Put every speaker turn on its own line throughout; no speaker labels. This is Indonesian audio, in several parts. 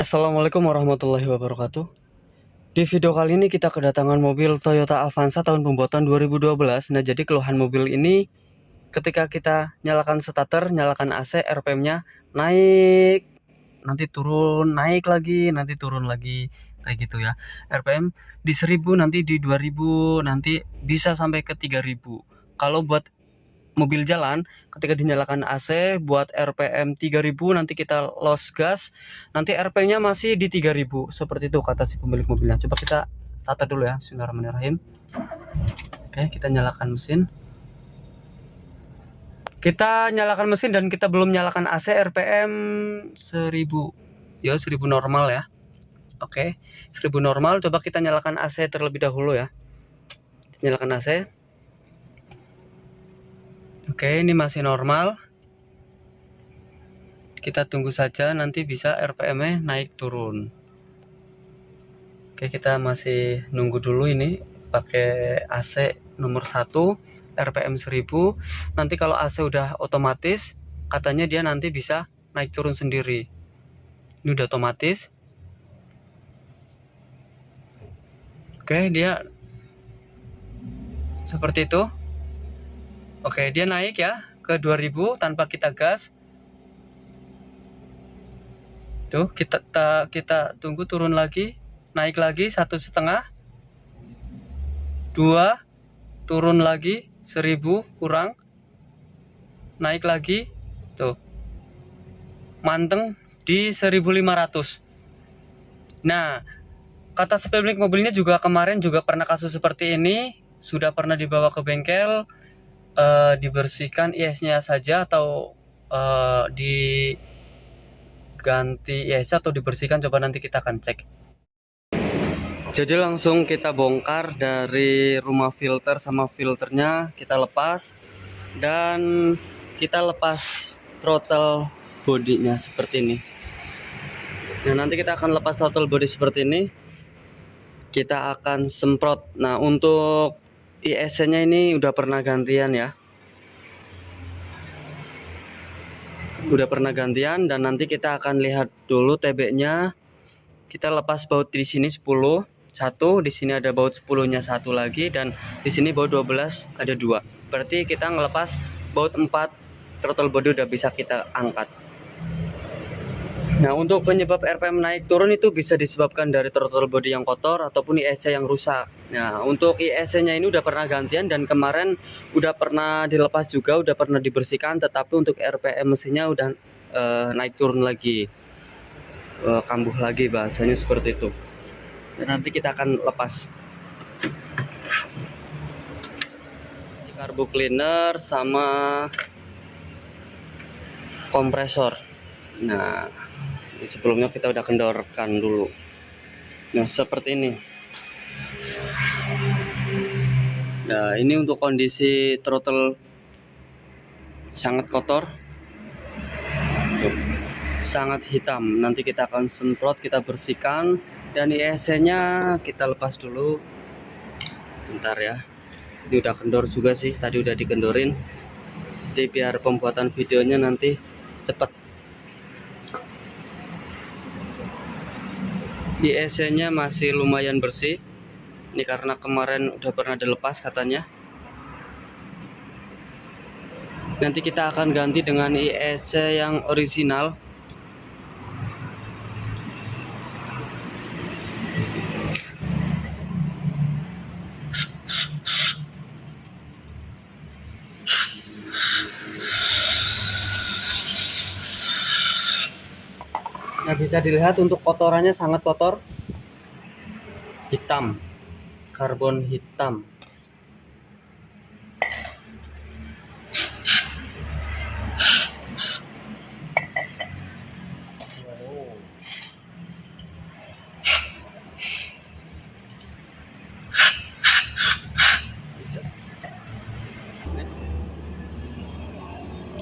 Assalamualaikum warahmatullahi wabarakatuh. Di video kali ini kita kedatangan mobil Toyota Avanza tahun pembuatan 2012. Nah, jadi keluhan mobil ini ketika kita nyalakan starter, nyalakan AC, RPM-nya naik, nanti turun, naik lagi, nanti turun lagi, kayak gitu ya. RPM di 1000, nanti di 2000, nanti bisa sampai ke 3000. Kalau buat mobil jalan, ketika dinyalakan AC buat RPM 3000, nanti kita los gas, nanti RPM-nya masih di 3000. Seperti itu kata si pemilik mobilnya. Coba kita starter dulu ya. Bismillahirrahmanirrahim. Oke, kita nyalakan mesin. Kita nyalakan mesin dan kita belum nyalakan AC. RPM 1000. Ya, 1000 normal ya. Oke, 1000 normal. Coba kita nyalakan AC terlebih dahulu ya. Nyalakan AC. Oke, ini masih normal. Kita tunggu saja, nanti bisa RPM-nya naik turun. Oke, kita masih nunggu dulu ini pakai AC nomor 1 RPM 1000. Nanti kalau AC udah otomatis, katanya dia nanti bisa naik turun sendiri. Ini udah otomatis. Oke, dia seperti itu. Oke, dia naik ya ke 2000 tanpa kita gas. Tuh, kita tunggu turun lagi, naik lagi 1,5, 2, turun lagi 1000 kurang, naik lagi, tuh manteng di 1500. Nah, kata pemilik mobilnya juga kemarin juga pernah kasus seperti ini, sudah pernah dibawa ke bengkel, dibersihkan IS-nya saja atau diganti IS atau dibersihkan. Coba nanti kita akan cek. Jadi langsung kita bongkar dari rumah filter sama filternya, kita lepas dan kita lepas throttle bodinya seperti ini. Nah, nanti kita akan lepas throttle body seperti ini. Kita akan semprot. Nah, untuk ISC-nya ini udah pernah gantian ya. Udah pernah gantian dan nanti kita akan lihat dulu TB-nya. Kita lepas baut di sini 10, satu, di sini ada baut 10-nya satu lagi, dan di sini baut 12 ada 2. Berarti kita ngelepas baut 4, throttle body udah bisa kita angkat. Nah, untuk penyebab RPM naik turun itu bisa disebabkan dari throttle body yang kotor ataupun ISC yang rusak. Nah, untuk ISC-nya ini udah pernah gantian dan kemarin udah pernah dilepas juga, udah pernah dibersihkan, tetapi untuk RPM mesinnya udah naik turun lagi, kambuh lagi, bahasanya seperti itu. Dan nanti kita akan lepas carbo cleaner sama kompresor. Nah, sebelumnya kita udah kendorkan dulu. Nah, seperti ini. Nah, ini untuk kondisi throttle sangat kotor. Tuh, sangat hitam. Nanti kita akan semprot, kita bersihkan, dan ISC-nya kita lepas dulu. Bentar ya. Ini udah kendor juga sih, tadi udah dikendorin. Jadi biar pembuatan videonya nanti cepat. ISC-nya masih lumayan bersih. Ini karena kemarin udah pernah dilepas katanya. Nanti kita akan ganti dengan ISC yang original. Nah, bisa dilihat untuk kotorannya sangat kotor, hitam, karbon hitam.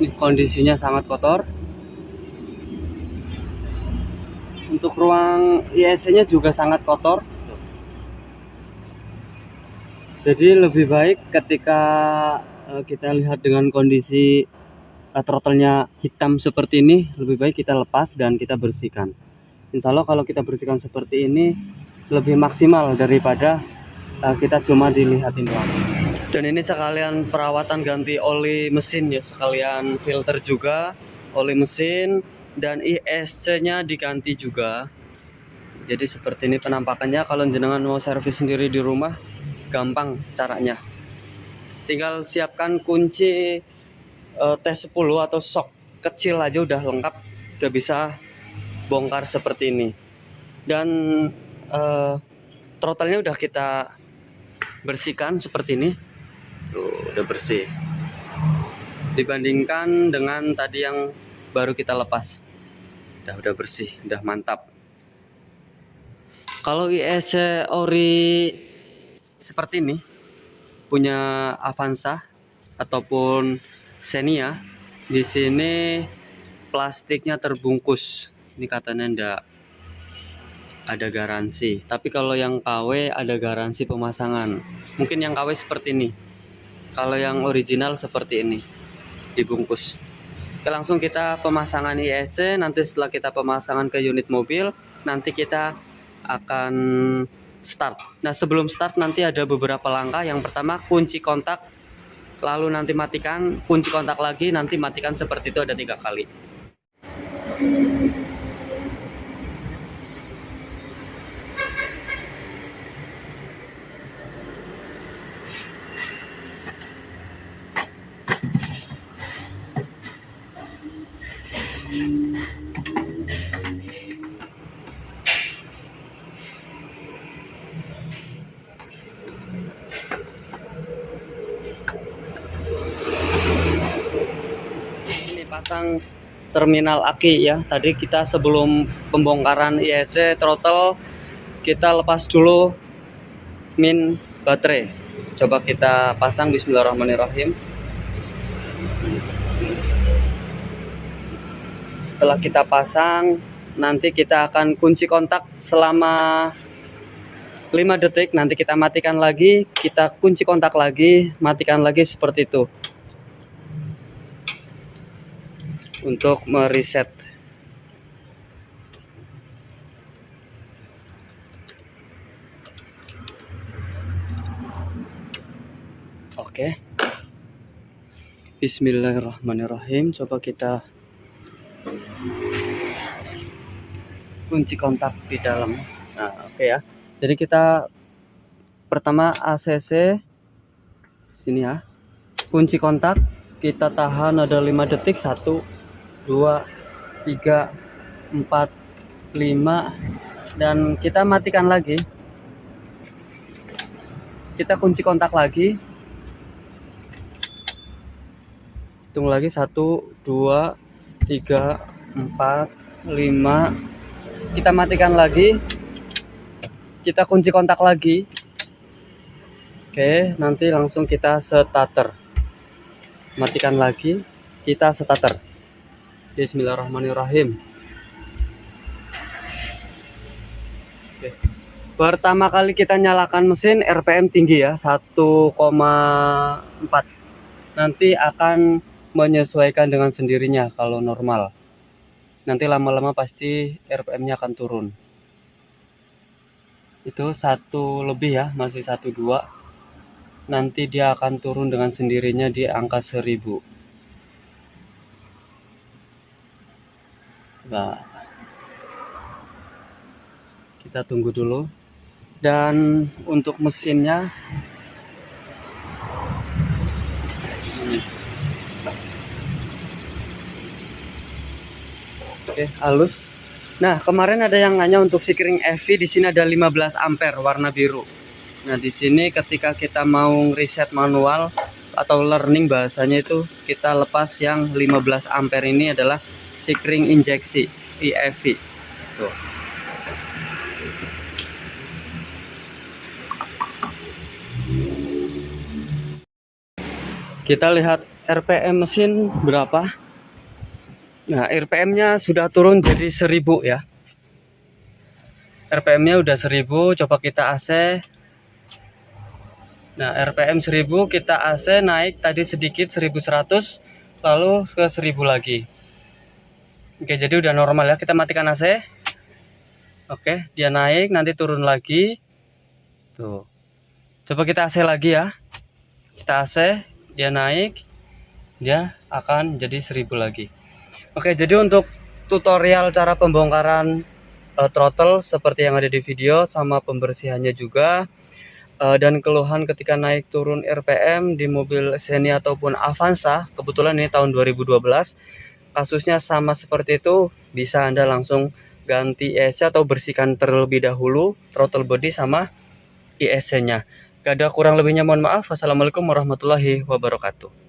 Ini kondisinya sangat kotor. Untuk ruang ISC-nya juga sangat kotor. Jadi lebih baik ketika kita lihat dengan kondisi throttle-nya hitam seperti ini, lebih baik kita lepas dan kita bersihkan. Insya Allah kalau kita bersihkan seperti ini lebih maksimal daripada kita cuma dilihatin doang. Dan ini sekalian perawatan ganti oli mesin ya, sekalian filter juga, oli mesin, dan ISC-nya diganti juga. Jadi seperti ini penampakannya. Kalau jenengan mau servis sendiri di rumah, gampang caranya. Tinggal siapkan kunci T10 atau sok kecil aja udah lengkap, udah bisa bongkar seperti ini. Dan throttle-nya udah kita bersihkan seperti ini. Tuh, udah bersih. Dibandingkan dengan tadi yang baru kita lepas. Udah bersih, udah mantap. Kalau ISC ori seperti ini, punya Avanza ataupun Xenia, di sini plastiknya terbungkus. Ini katanya ndak ada garansi. Tapi kalau yang KW ada garansi pemasangan. Mungkin yang KW seperti ini. Kalau yang original seperti ini, dibungkus. Oke, langsung kita pemasangan ISC. Nanti setelah kita pemasangan ke unit mobil, nanti kita akan start. Nah, sebelum start nanti ada beberapa langkah. Yang pertama kunci kontak, lalu nanti matikan, kunci kontak lagi, nanti matikan. Seperti itu ada 3 kali. Pasang terminal aki ya. Tadi kita sebelum pembongkaran ISC throttle, kita lepas dulu min baterai. Coba kita pasang. Bismillahirrahmanirrahim. Setelah kita pasang, nanti kita akan kunci kontak selama 5 detik. Nanti kita matikan lagi, kita kunci kontak lagi, matikan lagi, seperti itu untuk mereset. Oke. Bismillahirrahmanirrahim. Coba kita kunci kontak di dalam. Nah, oke ya. Jadi kita pertama ACC sini ya. Kunci kontak, kita tahan ada 5 detik. 1 2 3 4 5, dan kita matikan lagi. Kita kunci kontak lagi. Hitung lagi 1 2 3 4 5. Kita matikan lagi. Kita kunci kontak lagi. Oke, nanti langsung kita starter. Matikan lagi, kita starter. Bismillahirrahmanirrahim. Oke. Pertama kali kita nyalakan mesin, RPM tinggi ya, 1,4. Nanti akan menyesuaikan dengan sendirinya kalau normal. Nanti lama-lama pasti RPM-nya akan turun. Itu 1 lebih ya, masih 1,2. Nanti dia akan turun dengan sendirinya di angka 1000. Nah, kita tunggu dulu. Dan untuk mesinnya oke, halus. Nah, kemarin ada yang nanya untuk Sikring EV, di sini ada 15 ampere warna biru. Nah, di sini ketika kita mau reset manual atau learning bahasanya, itu kita lepas yang 15 ampere ini adalah Sikring injeksi EV. Tuh. Kita lihat RPM mesin berapa. Nah, RPM-nya sudah turun jadi 1000 ya. RPM-nya udah 1000. Coba kita AC. Nah, RPM 1000, kita AC naik tadi sedikit 1100, lalu ke 1000 lagi. Oke, jadi udah normal ya. Kita matikan AC. Oke, dia naik, nanti turun lagi. Tuh. Coba kita AC lagi ya. Kita AC, dia naik, dia akan jadi 1000 lagi. Oke, jadi untuk tutorial cara pembongkaran throttle seperti yang ada di video, sama pembersihannya juga, dan keluhan ketika naik turun RPM di mobil Xenia ataupun Avanza, kebetulan ini tahun 2012, kasusnya sama seperti itu, bisa Anda langsung ganti ISC atau bersihkan terlebih dahulu throttle body sama ISC-nya. Gak ada kurang lebihnya, mohon maaf. Wassalamualaikum warahmatullahi wabarakatuh.